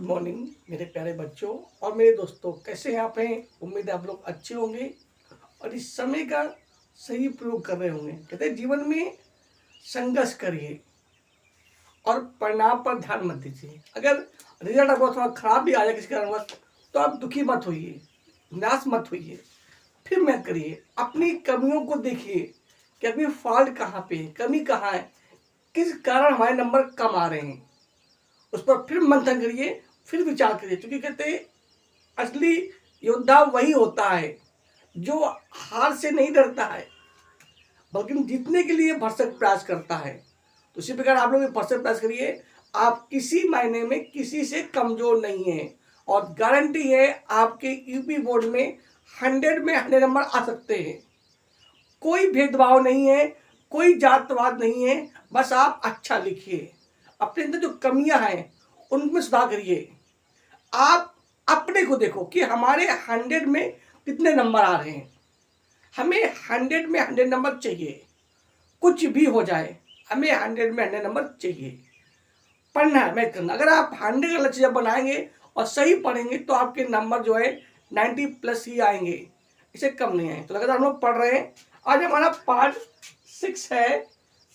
Morning मेरे प्यारे बच्चों और मेरे दोस्तों, कैसे हैं आप? हैं उम्मीद है आप लोग अच्छे होंगे और इस समय का सही प्रयोग कर रहे होंगे। कहते हैं जीवन में संघर्ष करिए और परिणाम पर ध्यान मत दीजिए। अगर रिजल्ट आपको थोड़ा खराब भी आ जाए किसी कारणवश, तो आप दुखी मत होइए, निराश मत होइए, फिर मेहनत करिए। अपनी कमियों को देखिए कि अभी फॉल्ट कहाँ पे है, कमी कहाँ है, किस कारण हमारे नंबर कम आ रहे हैं, उस पर फिर मंथन करिए, फिर विचार करिए। क्योंकि कहते हैं असली योद्धा वही होता है जो हार से नहीं डरता है बल्कि जीतने के लिए भरसक प्रयास करता है। तो इसी प्रकार आप लोग भी भरसक प्रयास करिए। आप किसी मायने में किसी से कमजोर नहीं है और गारंटी है आपके यूपी बोर्ड में 100 में 100 नंबर आ सकते हैं। कोई भेदभाव नहीं है, कोई जातवाद नहीं है, बस आप अच्छा लिखिए। अपने अंदर जो कमियां हैं उनमें सुधार करिए। आप अपने को देखो कि हमारे 100 में कितने नंबर आ रहे हैं। हमें 100 में 100 नंबर चाहिए, कुछ भी हो जाए हमें 100 में 100 नंबर चाहिए। पढ़ना है, मेहनत करना। अगर आप 100 का लक्ष्य जब बनाएंगे और सही पढ़ेंगे तो आपके नंबर जो है 90 प्लस ही आएंगे, इसे कम नहीं आएंगे। तो लगातार हम लोग पढ़ रहे हैं। आज हमारा पार्ट 6 है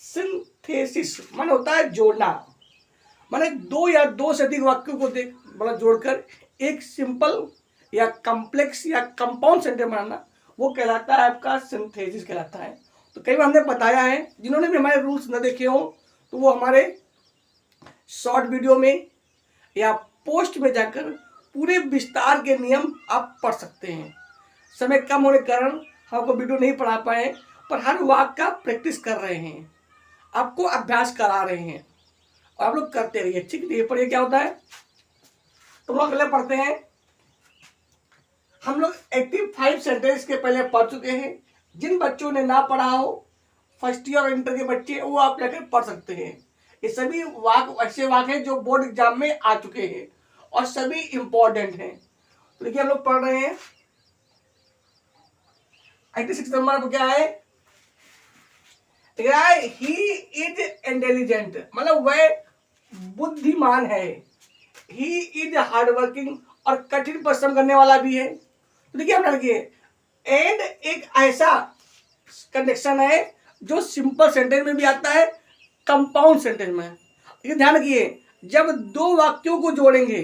सिंथेसिस, माने होता है जोड़ना। माने दो या दो से अधिक वाक्यों को जोड़कर एक सिंपल या कॉम्प्लेक्स या कंपाउंड सेंटेंस बनाना, वो कहलाता है आपका सिंथेसिस कहलाता है। तो कई बार हमने बताया है, जिन्होंने भी हमारे रूल्स न देखे हो तो वो हमारे शॉर्ट वीडियो में या पोस्ट में जाकर पूरे विस्तार के नियम आप पढ़ सकते हैं। समय कम होने के कारण हमको वीडियो नहीं पढ़ा पाए, पर हर वाक्य का प्रैक्टिस कर रहे हैं, आपको अभ्यास करा रहे हैं और आप लोग करते रहिए। ठीक है, पढ़िए क्या होता है। तुम लोग पहले पढ़ते हैं। हम लोग 85 सेंटेंस के पहले पढ़ चुके हैं। जिन बच्चों ने ना पढ़ा हो, फर्स्ट ईयर और इंटर के बच्चे, वो आप जाकर पढ़ सकते हैं। ये सभी वाक्य ऐसे वाक्य हैं जो बोर्ड एग्जाम में आ चुके हैं और सभी इंपॉर्टेंट हैं। तो देखिए हम लोग पढ़ रहे हैं। 86 नंबर पर क्या है? ही इज इंटेलिजेंट, मतलब वह बुद्धिमान है। ही इज हार्ड वर्किंग, और कठिन परिश्रम करने वाला भी है। तो देखिए आप लड़किए, एंड एक ऐसा कनेक्शन है जो सिंपल सेंटेंस में भी आता है, कंपाउंड सेंटेंस में। लेकिन ध्यान रखिए, जब दो वाक्यों को जोड़ेंगे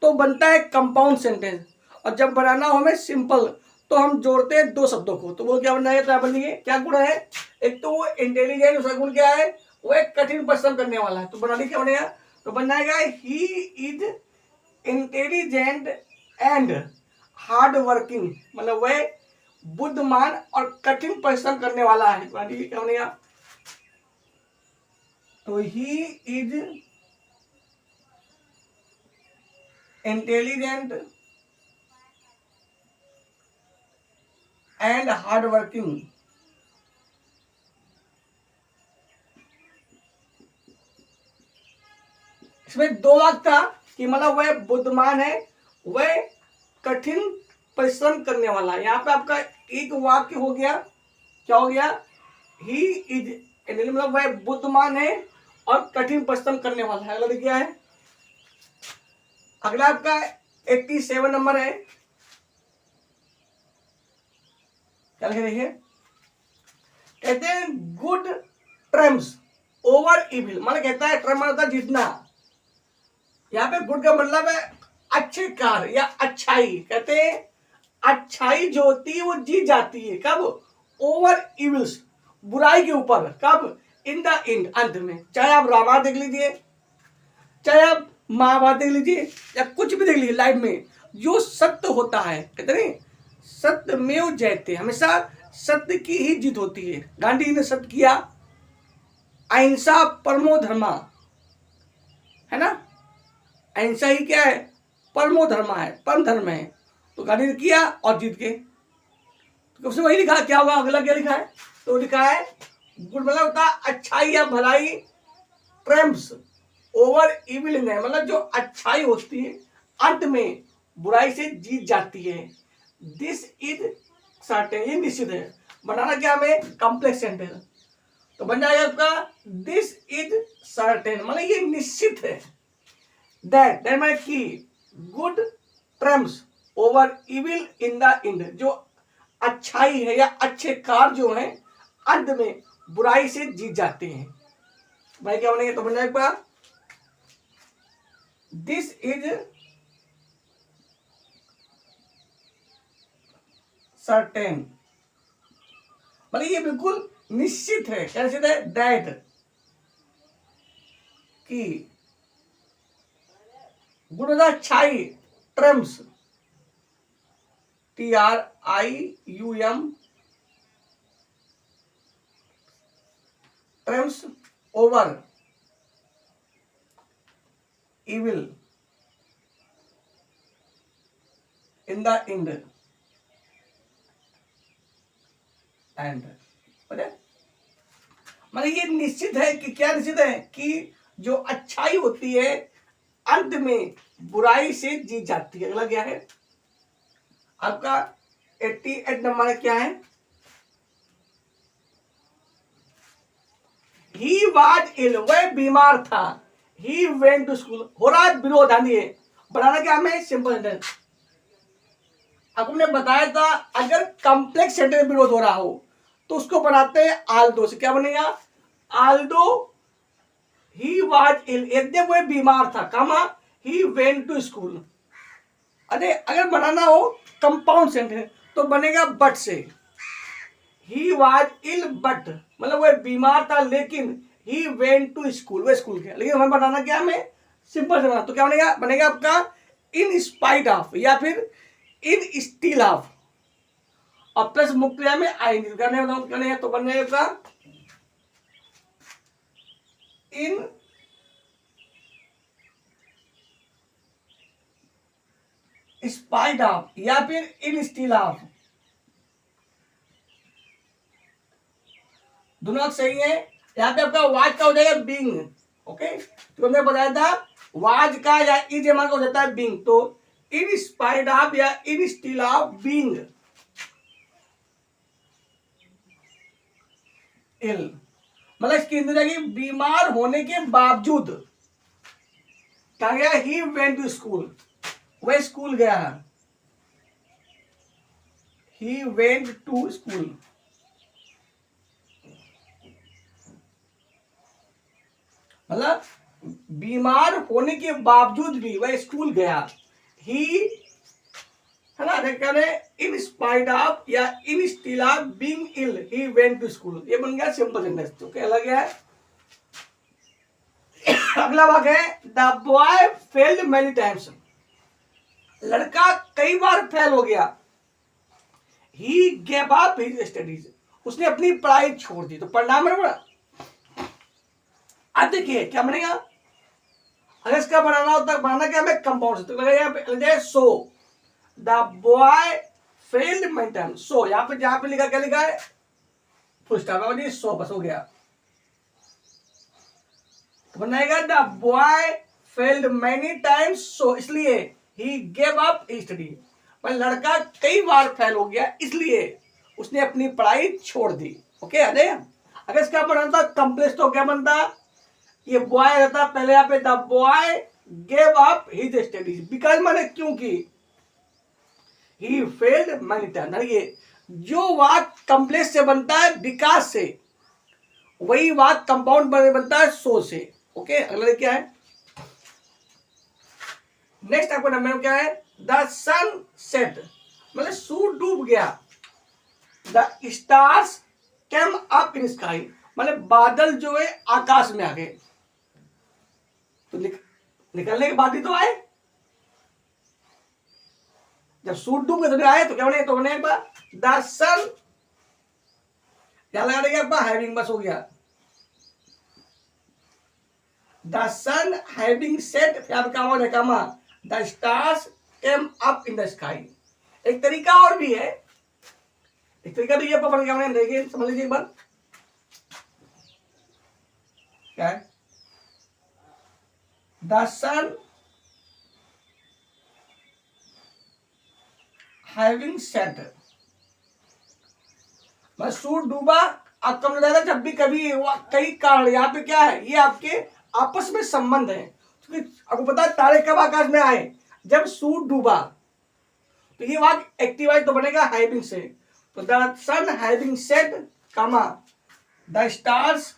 तो बनता है कंपाउंड सेंटेंस, और जब बनाना हो हमें सिंपल तो हम जोड़ते हैं दो शब्दों को। तो वो क्या बनाएगा? तो आप बनिए क्या गुण है? एक तो वो इंटेलिजेंट, उसका गुण क्या है? वो एक कठिन परिश्रम करने वाला है। तो बनाने क्या बनेगा? तो बन जाएगा he is intelligent and hard working, मतलब वह बुद्धिमान और कठिन परिश्रम करने वाला है। क्या बनेगा? तो he is intelligent and hard working. इसमें दो वाक्य था कि मतलब वह बुद्धिमान है, वह कठिन परिश्रम करने वाला है। यहाँ पे आपका एक वाक्य हो गया, क्या हो गया? ही इज, मतलब वह बुद्धिमान है और कठिन परिश्रम करने वाला है। अगला क्या है? अगला आपका 87 नंबर है। क्या लिखे देखिए, कहते हैं गुड ट्रम्प्स ओवर इविल, मतलब कहता है ट्रम्प मतलब जीतना। यहाँ पे गुड का मतलब है अच्छे कार्य या अच्छाई। कहते हैं अच्छाई जो होती है वो जीत जाती है। कब? ओवर इविल्स, बुराई के ऊपर। कब? इन द एंड, अंत में। चाहे आप रामायण देख लीजिए, चाहे आप महाभारत देख लीजिए, या कुछ भी देख लीजिए लाइफ में, जो सत्य होता है, कहते नहीं सत्यमेव जयते, हमेशा सत्य की ही जीत होती है। गांधी जी ने सत्य किया, अहिंसा परमो धर्मा, है ना? अहिंसा ही क्या है? परमो धर्मा है, परम धर्म है। तो गांधी ने किया और जीत गए। तो उसने वही लिखा, क्या होगा? अगला क्या लिखा है? तो लिखा है गुड मतलब होता है अच्छाई या भलाई, ट्रम्प्स ओवर इविल इन, मतलब जो अच्छाई होती है अंत में बुराई से जीत जाती है। दिस इज सर्टेन, ये निश्चित है। बनाना क्या हमें? Complex sentence. तो बन जाएगा आपका दिस इज सर्टेन, मतलब ये निश्चित है। दैट माने की good Trump's over evil in the end, जो अच्छाई है या अच्छे कार्य जो हैं अंत में बुराई से जीत जाते हैं। भाई क्या बनेगा, तो बन जाएगा दिस इज सर्टेन, मतलब ये बिल्कुल निश्चित है। क्या निश्चित है, दैट कि गुण अच्छाई Trump's TRIUM Trump's over evil in the end and मतलब ये निश्चित है कि क्या निश्चित है कि जो अच्छाई होती है अंत में बुराई से जीत जाती है। अगला क्या है आपका 88 नंबर क्या है, ही वाज इल, वह बीमार था, ही वेंट टू स्कूल, हो रहा है विरोध। आंधी बनाना क्या हमें सिंपल सेंटेंस, आपको मैंने बताया था अगर कॉम्प्लेक्स सेंटेंस में विरोध हो रहा हो तो उसको बनाते हैं आल्दो से। क्या बनेगा, आल्दो ही वाज इल, यद्यपि वह बीमार था, कामा ही वेंट टू स्कूल। अरे अगर बनाना हो कंपाउंड सेंटेंस तो बनेगा बट से, ही वाज इल बट, मतलब वह बीमार था लेकिन ही वेंट टू स्कूल, वह स्कूल गया। लेकिन हमें बनाना क्या, हमें सिंपल से बनाना, तो क्या बनेगा, बनेगा आपका इन स्पाइट ऑफ या फिर इन स्टील ऑफ, और प्लस मुक्त क्रिया में आएंगे करने तो बन जाएगा इन स्पाइट ऑफ या फिर इन स्टील ऑफ, दोनों सही है। यहाँ पे आपका वाज का हो जाएगा बीइंग, ओके, तो हमने बताया था वाज का या इज का हो जाता है बीइंग, तो इन स्पाइट ऑफ या इन स्टील ऑफ बीइंग इल, मतलब इसकी हिंदी जाएगी बीमार होने के बावजूद। क्या गया, ही वेंट टू स्कूल, वह स्कूल गया, ही वेंट टू स्कूल, मतलब बीमार होने के बावजूद भी वह स्कूल गया। ही है ना, इन स्पाइट ऑफ या instead of being ill he went to school, ये बन गया सिंपल सेंटेंस। तो क्या लग गया है, अगला वाक्य है the boy failed many times, लड़का कई बार फेल हो गया। He gave up his studies, उसने अपनी पढ़ाई छोड़ दी। तो परिणाम है बड़ा, अब देखिए क्या बनेगा, अगर इसका बनाना होता, बनाना क्या हमें कंपाउंड से, तो लगेगा so the boy failed many times, so यहाँ पे जहां पे लिखा क्या लिखा है फुल स्टॉप, सो बस हो गया, तो बनाएगा the boy failed many times, so इसलिए ही गेव अप स्टडी, लड़का कई बार फेल हो गया इसलिए उसने अपनी पढ़ाई छोड़ दी। ओके, अगर इसका बनता कंप्लेक्स तो क्या बनता, ये बॉय रहता पहले यहाँ पे the boy gave up his studies, because माने क्योंकि ही फेल्ड मेनी टाइम, ये जो वाक कंप्लेक्स से बनता है बिकॉज से, वही वाक कंपाउंड बनता है सो से। ओके, अगला क्या है, नेक्स्ट आपको नंबर क्या है, द सन सेट, मतलब सूरज डूब गया। The stars came up in sky, मतलब बादल जो है आकाश में आ गए, तो निकलने के बाद ही तो आए, जब सूरज डूब गए तो आए, तो क्या बने, तो बने द सन, क्या लगा देगा हैविंग, बस हो गया द सन हैविंग सेट, फिर काम हो जाएगा the stars came up in the sky. एक तरीका और भी है, एक तरीका भी ये पकड़ के देखिए, समझ लीजिए एक बार क्या है, द सन हैविंग सेट, मैं सूरज डूबा, अब कम हो जाएगा जब भी कभी कई कारण, यहाँ पे क्या है, ये आपके आपस में संबंध है, क्योंकि आपको पता है तारे कब आकाश में आए, जब सूर्य डूबा। तो ये वाक्य एक्टिव है तो बनेगा हैविंग सेड। तो द सन हैविंग सेड कमा the stars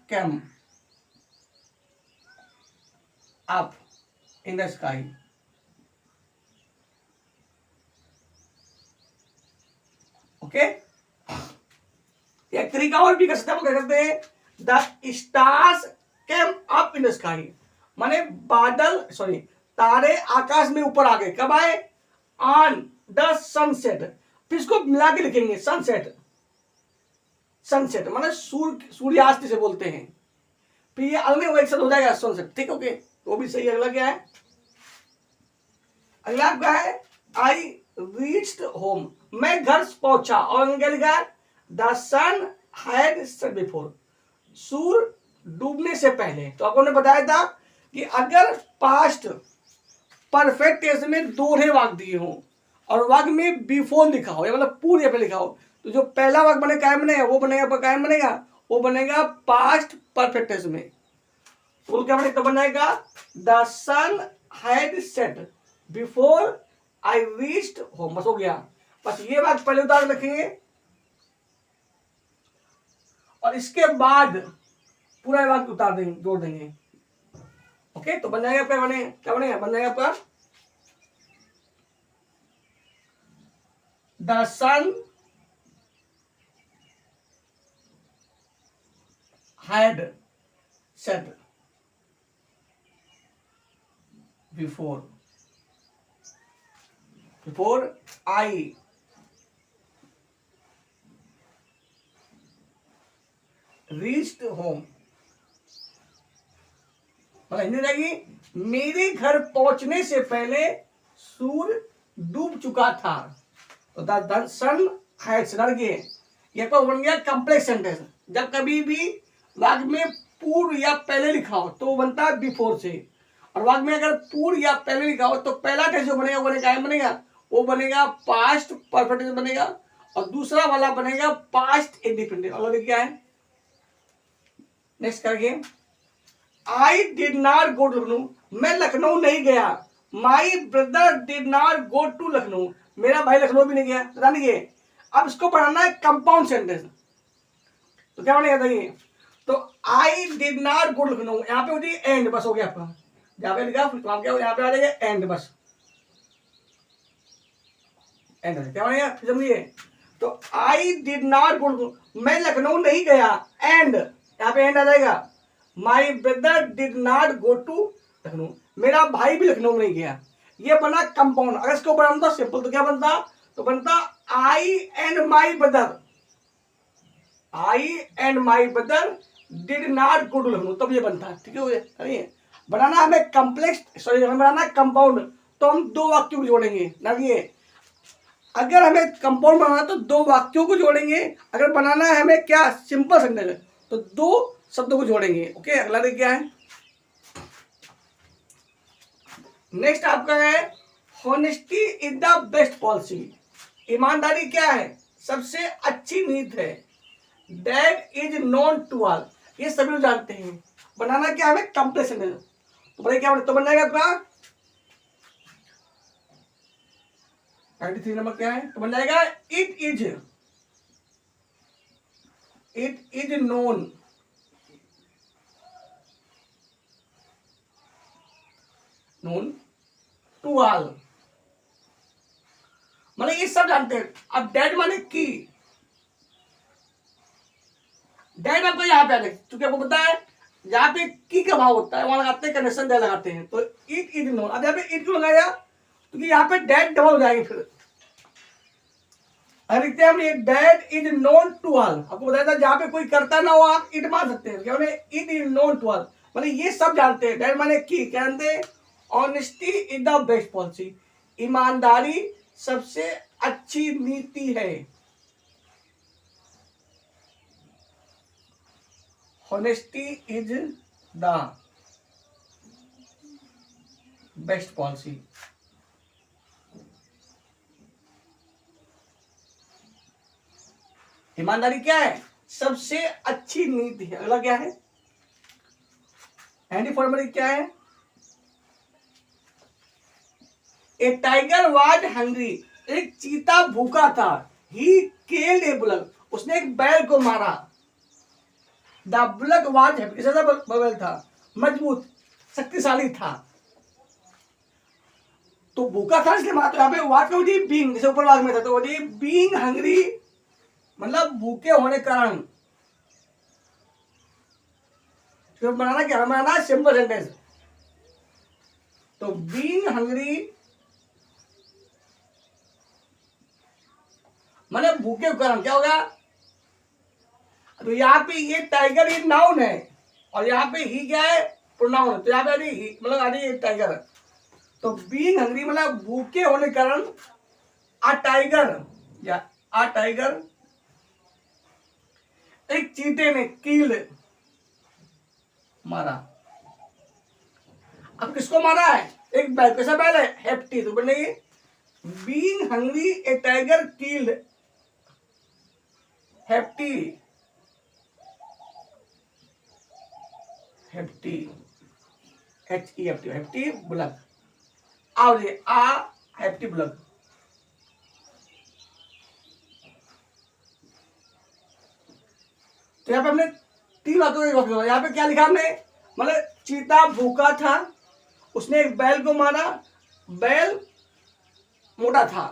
cam up in the sky. Okay, एक तरीका और भी कर सकते हैं, वो क्या करते हैं, the stars came up in the sky, माने बादल सॉरी तारे आकाश में ऊपर आ गए, कब आए, ऑन द सनसेट। फिर इसको मिला के लिखेंगे सनसेट, सनसेट माने सूर्यास्त जिसे बोलते हैं। फिर ये अगले वो एक साथ हो जाएगा सनसेट, ठीक, ओके, तो भी सही। अगला क्या है, अगला क्या है, आई रीच्ड होम, मैं घर पहुंचा, और क्या लिखा है, the sun had set before, सूर्य डूबने से पहले। तो आपको ने बताया था कि अगर पास्ट परफेक्ट टेंस में दोहरे वाक्य दिए हो और वाक्य में बिफोर लिखा हो, या मतलब पूर्व पे लिखा हो, तो जो पहला वाक्य बने कायम बनेगा, वो बनेगा कायम बनेगा, वो बनेगा पास्ट परफेक्ट टेंस में। तो क्या बनेगा, बन जाएगा the sun had set before I reached home, बस हो गया। बस ये वाक्य पहले उतार रखेंगे और इसके बाद पूरा वाक्य उतार देंगे, जोड़ देंगे। ओके, तो बन जाएगा, क्या बनेगा, क्या बनेगा, बन जाएगा आपका the sun had set before I reached home, मतलब हिंदी रहेगी, मेरे घर पहुंचने से पहले सूर्य डूब चुका था। तो द सन हैड सेट, ये तो बन गया कॉम्प्लेक्स सेंटेंस। जब कभी भी वाक्य में पूर्व या पहले लिखा हो तो वो बनता है बिफोर से, और वाक्य में अगर पूर्व या पहले लिखा हो तो पहला टेंस जो बनेगा वो बनेगा, बनेगा वो बनेगा पास्ट परफेक्ट टेंस बनेगा, और दूसरा वाला बनेगा पास्ट इंडिपेंडेंट। और क्या है, नेक्स्ट करके, I did not go to Lucknow, मैं लखनऊ नहीं गया। My brother did not go to Lucknow, मेरा भाई लखनऊ भी नहीं गया, नहीं गए। अब इसको पढ़ाना है कंपाउंड सेंटेंस, तो क्या बनेगा देखिए, तो I did not go to Lucknow, यहाँ पे होती है एंड, बस हो गया आपका, जहाँ पे लिखा तो क्या यहाँ पे आ जाएगा एंड, बस एंड, क्या बनेगा समझिए। तो I did not go to, मैं लखनऊ नहीं गया, एंड यहाँ पे एंड आ जाएगा, my brother did not go to Lucknow, मेरा भाई भी लखनऊ नहीं गया। ये बना कंपाउंड। अगर इसको बनाता सिंपल तो क्या बनता, तो बनता I and my brother, I and my brother did not go to Lucknow, तब ये बनता है, ठीक है। बनाना हमें कॉम्प्लेक्स सॉरी हमें बनाना कंपाउंड, तो हम दो वाक्यों को जोड़ेंगे ना, ये अगर हमें कंपाउंड बनाना तो दो वाक्यों को जोड़ेंगे, अगर बनाना है हमें क्या सिंपल सेंटेंस तो दो शब्दों को जोड़ेंगे। ओके, अगला क्या है, नेक्स्ट आपका है honesty is the best policy, ईमानदारी क्या है, सबसे अच्छी नीति है। That is known to all, ये सभी लोग जानते हैं। बनाना क्या है, कंप्लेक्स सेंटेंस, तो बताइए क्या तो बन जाएगा आपका 93 नंबर क्या है, तो बन जाएगा it is known to all, मतलब ये सब जानते हैं। अब डेड माने की, डेड आपको यहाँ पे आ जाए, क्योंकि आपको पता है यहाँ पे की का भाव होता है, वहां लगाते हैं कंडीशन डेड लगाते हैं, तो इट इज नोन। अब यहाँ पे इट क्यों लगाया, क्योंकि यहाँ पे डेड डबल हो जाएगी। फिर लिखते हैं that is known to all, आपको बताया था जहां पे कोई करता ना हो आप इट मान सकते हैं, क्या it is known to all, मतलब ये सब जानते हैं। डेड माने की, क्या जानते हैं, honesty is the best policy, ईमानदारी सबसे अच्छी नीति है। Honesty is the best policy, ईमानदारी क्या है, सबसे अच्छी नीति है। अगला क्या है? हैंडी फॉर्मरी क्या है? ए टाइगर वाज हंग्री, एक चीता भूखा था। ही किल्ड ए बुलक, उसने एक बैल को मारा। द बुलक वाज हैप्पी, कैसा था बैल? था मजबूत, शक्तिशाली था। तो भूखा था इसलिए मारा। तो यहाँ पे वाज का वजह बीइंग, जैसे ऊपर वाज में था तो वजह बीइंग हंग्री, मतलब भूखे होने के कारण। तो बनाना क्या, बनाना सिंपल सेंटेंस। तो बीइंग हंग्री माने भूखे के कारण क्या होगा? तो यहाँ पे ये टाइगर ये नाउन है और यहाँ पे ही क्या है? प्रोनाउन। तो यहाँ पे ही मतलब ये टाइगर है। तो बीइंग हंग्री मतलब भूखे होने के कारण आ टाइगर या आ टाइगर, एक चीते ने कील मारा। अब किसको मारा है? एक बैल। कैसा बैल है? हेप्टी। तो बनेगी बीइंग हंग्री ए टाइगर कील्ड हेप्टी, हेप्टी HEFT, हेप्टी बुलक। आओ जी, आ हेप्टी बुलक। तो यहाँ पे हमने तीन बातों का यहाँ पे क्या लिखा हमने? मतलब चीता भूखा था, उसने एक बैल को मारा। बैल मोटा था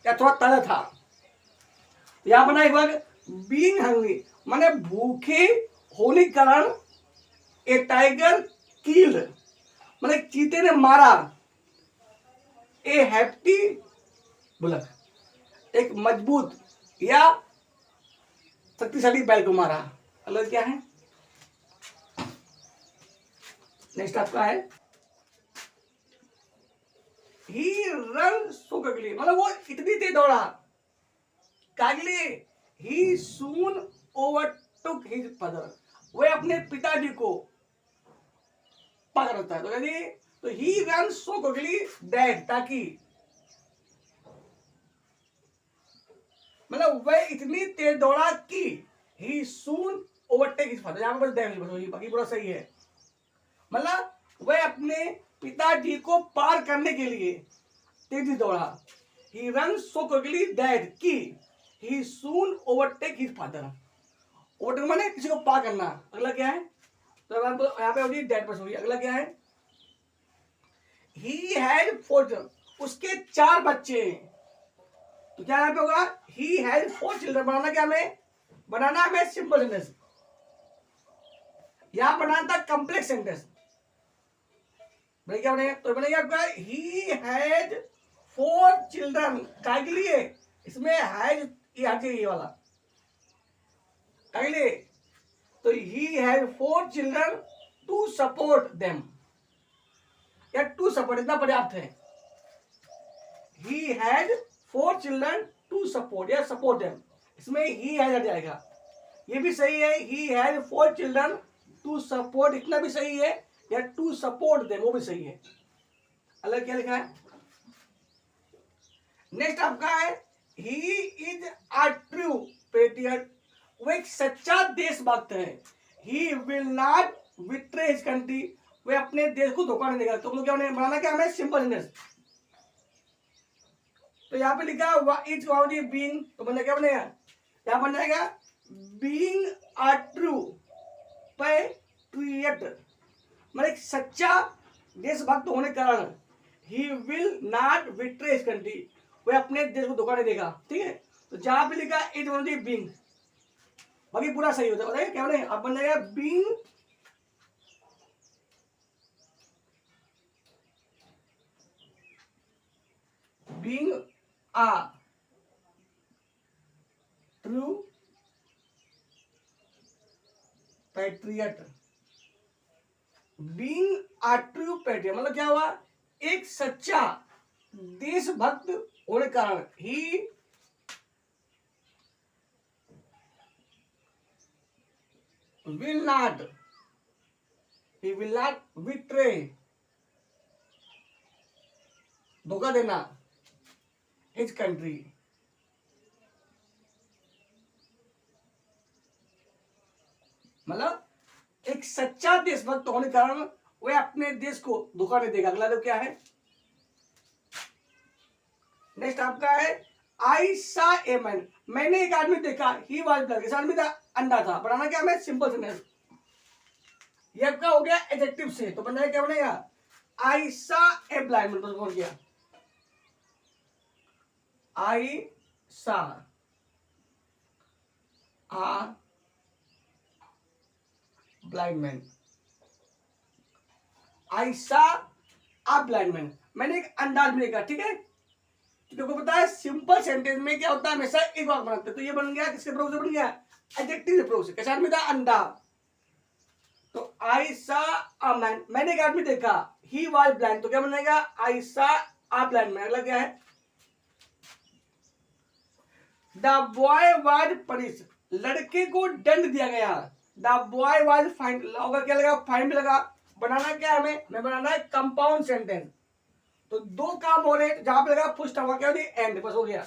या थोड़ा ताजा था। यहाँ बना एक बार बीइंग हंग्री माने भूखे होने के कारण ए टाइगर कील्ड माने चीते ने मारा ए हैप्टी बुलक, एक मजबूत या शक्तिशाली बैल को मारा। अलग क्या है? नेक्स्ट आपका है ही रन सो क्विकली, मतलब वो इतनी तेज दौड़ा कागली। ही सून ओवरटुक हिज फादर, वह अपने पिताजी को पकड़ता है। तो कहती तो ही रन सो क्विकली दैट, ताकि मतलब वह इतनी तेज दौड़ा कि ही सून ओवरटेक हिज फादर। यहां पर दैट बाकी पूरा सही है। मतलब वह अपने पिताजी को पार करने के लिए तेजी दौड़ा। ही रन सो क्विकली दैट कि ही सून ओवरटेक हिज फादर। ओवरटेक माने किसी को पार करना। अगला क्या है? तो यहाँ पे होगी दैट पर होगी। अगला क्या है? ही हैड 4 चिल्ड्रन, उसके 4 बच्चे। तो क्या यहाँ पे होगा? ही हैड 4 चिल्ड्रन। बनाना क्या हमें? बनाना हमें सिंपल सेंटेंस। यहां बनाना था कॉम्प्लेक्स सेंटेंस। क्या बनेगा? तो बनेगा आपका ही हैड 4 चिल्ड्रन। काय के लिए? इसमें हैज ये हट ये वाला अगले। तो he had 4 children to support them, या टू सपोर्ट इतना पर्याप्त है। He had 4 children to support या सपोर्ट देम, इसमें ही हैड हट जाएगा। ये भी सही है। He had 4 children to support, इतना भी सही है। या टू सपोर्ट देम वो भी सही है। अलग क्या लिखा है? नेक्स्ट आपका है he is a true patriot, वो एक सच्चा देशभक्त है। He will not betray his country, वह अपने देश को धोखा नहीं देगा। तो हम लोग क्या बनाना क्या हमें? Simple sentence. तो यहाँ पे लिखा इज बीइंग, तो बनेगा क्या बनेगा? यहाँ बन जाएगा बीइंग अ ट्रू पेट्रियट, मतलब एक सच्चा देशभक्त होने के कारण he will not betray his country, वह अपने देश को धोखा नहीं देगा। ठीक है। तो जहां पे लिखा इट ओनली बीइंग, बाकी पूरा सही होता है। क्या बनेगा? अब बन जाएगा being being a true patriot. Being a true patriot मतलब क्या हुआ? एक सच्चा देशभक्त होने के कारण ही will not betray, धोखा देना his country। मतलब एक सच्चा देशभक्त होने के कारण वह अपने देश को धोखा नहीं देगा। अगला तो क्या है, नेक्स्ट आपका है आई सा ए मैन, मैंने एक आदमी देखा, ही वाज ब्लैक, इस आदमी का अंडा था। बनाना क्या है, सिंपल सेंटेंस। ये आपका हो गया एडजेक्टिव से, तो बनना क्या बनेगा, आई सा ए ब्लाइंड मैन, बोल गया आई सा आ ब्लाइंड मैन, आई सा आ ब्लाइंड मैन, मैंने एक अंडा आदमी देखा। ठीक है, तो पता है सिंपल सेंटेंस में क्या होता है, हमेशा एक वाक्य बनाते हैं। तो ये बन गया किसके प्रयोग से, बन गया एडजेक्टिव प्रयोग से। कैसा आदमी था, अंडा। तो आई सा अ मैन, मैंने एक आदमी देखा, ही वाज ब्लाइंड, तो क्या बनेगा, आई सा अ ब्लाइंड मैन। अगला क्या है, द बॉय वाज पनिश, लड़के को दंड दिया गया। द बॉय वाज फाइंड, क्या लगा, फाइंड लगा। बनाना क्या है हमें बनाना है कंपाउंड सेंटेंस। तो दो काम हो रहे हैं, जहां पे लगा फुल स्टॉप, क्या एंड, बस हो गया।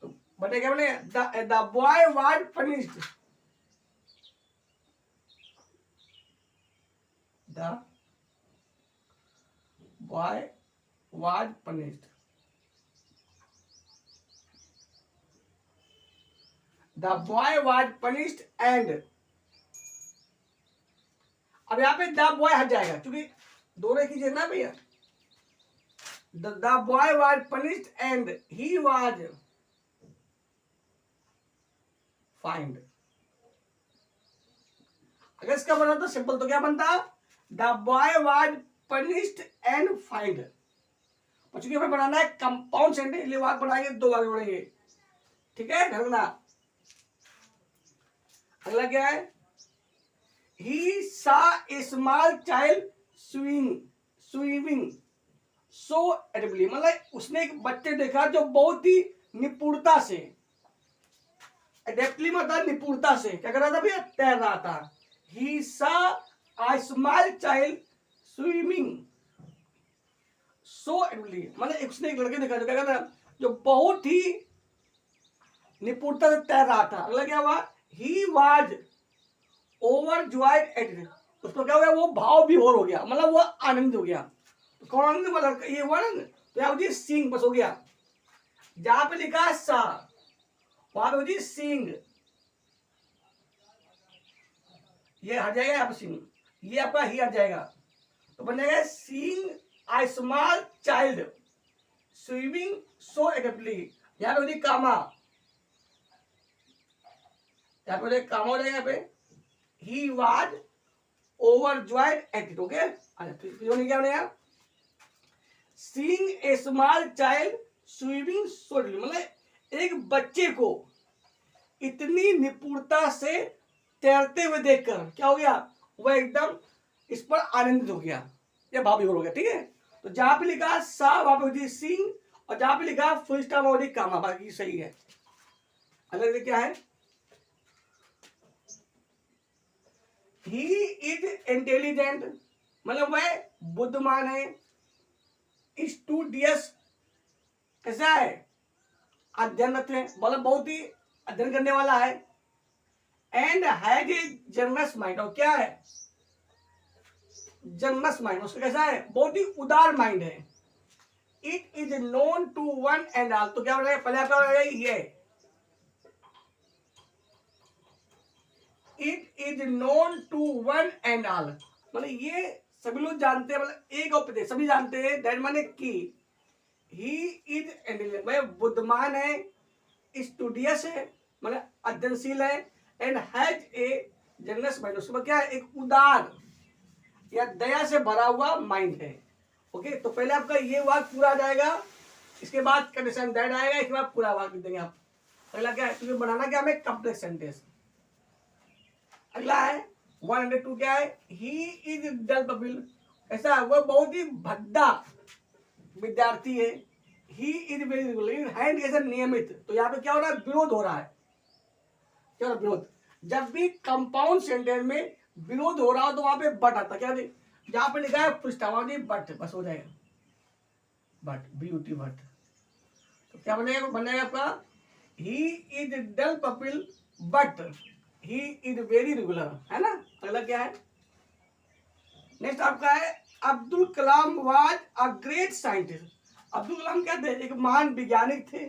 तो बने क्या बने, the boy was punished, the boy was punished, the boy was punished and, अब यहां पे द बॉय हट जाएगा क्योंकि दोनों एक ही चीज ना भैया। The boy was punished and he was find. अगर इसका बना तो सिंपल, तो क्या बनता, the boy was punished and find. और चूंकि हमें बनाना है कंपाउंड सेंटेंस, इसलिए वाक्य बनाएंगे, दो वाक्य बनाएंगे। ठीक है, ढंगना। अगला क्या है, ही सा ए स्मॉल चाइल्ड स्विमिंग सो एडेबली, मतलब उसने एक बच्चे देखा जो बहुत ही निपुणता से, एडेप्टली मतलब निपुणता से क्या कर रहा था भैया, तैर रहा था। ही सा अ स्मॉल चाइल्ड स्विमिंग सो एडेप्टली, मतलब उसने एक लड़के देखा जो क्या कर रहा, जो बहुत ही निपुणता से तैर रहा था। अगला क्या हुआ, ही वाज ओवरजॉयड एट, उसको क्या हो गया, वो भाव विभोर हो गया, मतलब वो आनंद हो गया। तो कौन आनंद वाला, ये हुआ ना, तो यहाँ होती सिंग, बस हो गया। जहां पे लिखा है सा, वहां पे होती सिंग, ये हट जाएगा, यहाँ पे सिंग, ये आपका ही हट जाएगा। तो बन जाएगा seeing a small child swimming so adeptly, यहाँ पे होती कामा, यहाँ पे कामा हो जाएगा, यहाँ पे he was overjoyed at it. Okay, क्या बनेगा, seeing a small child swimming so एडेप्टली, मतलब एक बच्चे को इतनी निपुणता से तैरते हुए देखकर क्या हो गया, वह एकदम इस पर आनंदित हो गया, यह भाव विभोर हो गया। ठीक है, तो जहां पे लिखा सा वहां पे होती सिंग, और जहां पे लिखा फुल स्टॉप वहां होती कामा, बाकी सही है। अगला क्या है, ही इज इंटेलिजेंट, मतलब वह बुद्धिमान है। स्टूडियस कैसा है, अध्ययनरत है, मतलब बहुत ही अध्ययन करने वाला है। And has a generous mind, और क्या है, जनरस माइंड, उसका कैसा है, बहुत ही उदार माइंड है। It is known to one and all, तो क्या बनेगा, पहले आपका बनेगा ये, it is known to one and all, मतलब ये सभी लोग जानते हैं, मतलब एक और प्रत्येक सभी जानते हैं। दैट माने कि ही इज इंटेलिजेंट, भाई बुद्धिमान है, स्टूडियस है, मतलब अध्ययनशील है, and has a generous mind, उसमें क्या है, एक उदार या दया से भरा हुआ माइंड है। ओके, तो पहले आपका ये वाक्य पूरा आ जाएगा, इसके बाद कंडीशन दैट आएगा, इसके बाद पूरा वाक्य देंगे आप। अगला क्या है, क्योंकि बनाना क्या हमें कॉम्प्लेक्स सेंटेंस। अगला है 102, क्या है, ही इज डल पपिल, ऐसा वह बहुत ही भद्दा विद्यार्थी है। ही इज वेरी हैंड कैसे नियमित, तो यहाँ पे क्या हो रहा है, विरोध हो रहा है, क्या हो रहा है, विरोध। जब भी कंपाउंड सेंटेंस में विरोध हो रहा हो तो वहां पे बट आता, क्या जहां पे लिखा है पृष्ठवादी बट, बस हो जाएगा, बट ब्यूटी बट। तो क्या बनेगा आपका, he is dull pupil but he is very regular, है ना। अगला क्या है, नेक्स्ट आपका है Abdul Kalam was a great scientist. Abdul Kalam क्या थे, एक महान वैज्ञानिक थे।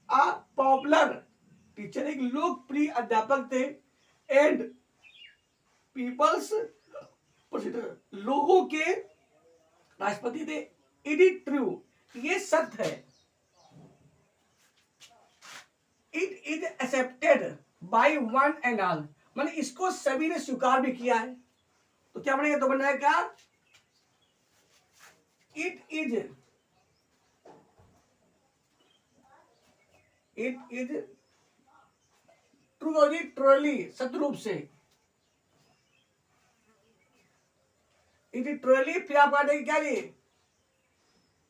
अ पॉपुलर टीचर, एक लोकप्रिय अध्यापक थे। एंड पीपल्स प्रेसिडेंट, लोगों के राष्ट्रपति थे। इट इज ट्रू, ये सत्य है। It is accepted by one and all, माने इसको सभी ने स्वीकार भी किया है। तो क्या बनेगा, तो बन जाएगा इट इज ट्रू, ट्रूली सत्य रूप से। इट इज ट्रूली, फिर आप आ जाएगी क्या ये,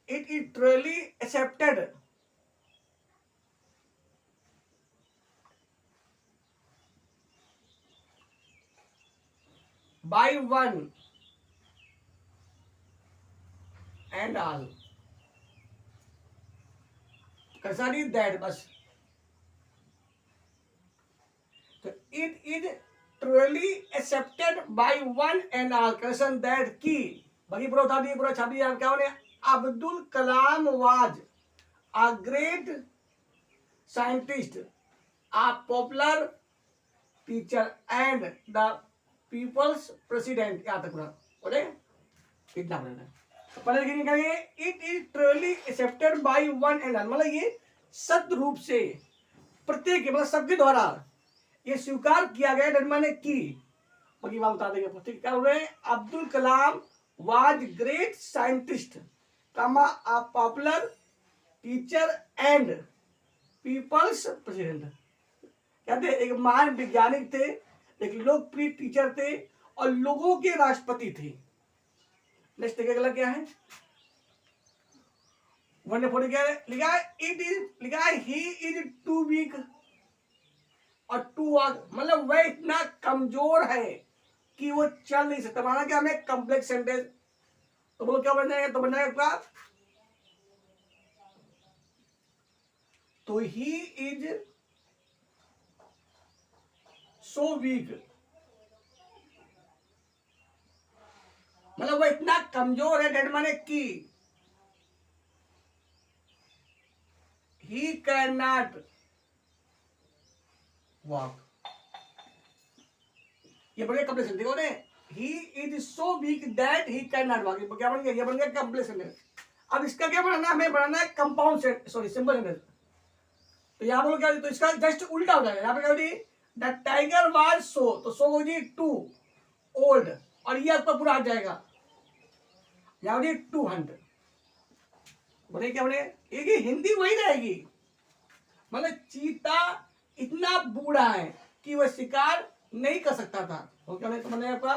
it is truly accepted by one and all, कैसा नहीं दैट, बस। तो it is truly accepted by one and all, कैसन दैट की बाकी पूरा उठा दिए, पूरा छाप दिया। क्या होने, Abdul Kalam was a great scientist, a popular teacher and the people's president. यहाँ तक पूरा बोले, इतना बना पहले लिखिए निकालिए, it is truly accepted by one and all, मतलब ये सत्य रूप से प्रत्येक, मतलब सबके द्वारा ये स्वीकार किया गया, मैंने की बाकी बात बता देंगे। ठीक, क्या बोल रहे हैं, Abdul Kalam was great scientist, comma a popular teacher and people's president. कहते हैं एक महान वैज्ञानिक थे, एक लोकप्रिय टीचर थे और लोगों के राष्ट्रपति थे। नेक्स्ट देखिए अगला क्या है, 140 क्या है, लिखा है इट इज, लिखा है ही इज टू वीक और टू वॉक, मतलब वह इतना कमजोर है कि वो चल नहीं सकता। माना क्या हमें कॉम्प्लेक्स सेंटेंस, तो बोलो क्या बन जाएगा, तो बन जाएगा क्या, तो ही इज सो वीक, मतलब वो इतना कमजोर है, डेट माने की ही कैन नॉट वॉक, ये बन गया कंप्लेक्स, देखो ने, he is so weak that he can not walk, क्या बन गया, ये बन गया कंप्लेक्स सेंटेंस। अब इसका क्या बनाना है, हमें बनाना है compound sentence, sorry simple sentence. तो यहाँ बोलो क्या, तो इसका जस्ट उल्टा हो जाएगा। यहाँ पे क्या होगी, द टाइगर वाज सो, तो सो होगी टू ओल्ड, और ये आपका पूरा आ जाएगा, यहाँ होगी 200। बोले क्या बोले, ये हिंदी वही रहेगी, मतलब चीता इतना बूढ़ा है कि वह शिकार नहीं कर सकता था। तो क्या तो मैंने आपका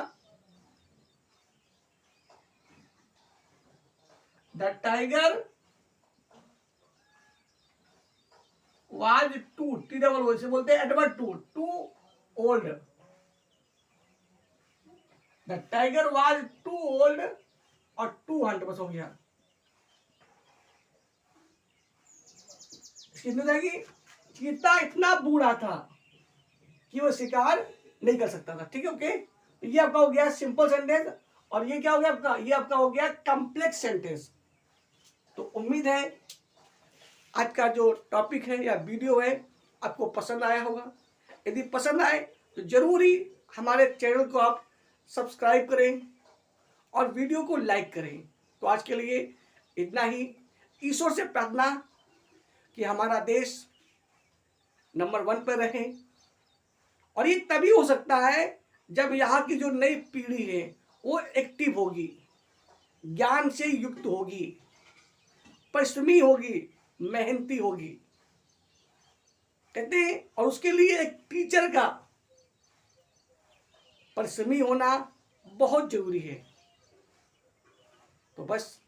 the tiger was too, T double O से बोलते हैं adverb too old, the tiger was too old और 200 बस हो गया। कितनी जाएगी, चीता इतना बूढ़ा था कि वो शिकार नहीं कर सकता था। ठीक है, ओके। तो ये आपका हो गया सिंपल सेंटेंस, और ये क्या हो गया आपका, ये आपका हो गया कॉम्प्लेक्स सेंटेंस। तो उम्मीद है आज का जो टॉपिक है या वीडियो है आपको पसंद आया होगा। यदि पसंद आए तो जरूर ही हमारे चैनल को आप सब्सक्राइब करें और वीडियो को लाइक करें। तो आज के लिए इतना ही। ईश्वर से प्रार्थना कि हमारा देश नंबर 1 पर रहे, और ये तभी हो सकता है जब यहाँ की जो नई पीढ़ी है वो एक्टिव होगी, ज्ञान से युक्त होगी, परिश्रमी होगी, मेहनती होगी, कहते हैं। और उसके लिए एक टीचर का परिश्रमी होना बहुत जरूरी है। तो बस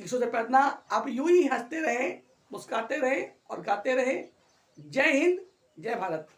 ईश्वर से प्रार्थना, आप यूं ही हंसते रहें, मुस्कुराते रहें और गाते रहें। जय हिंद, जय भारत।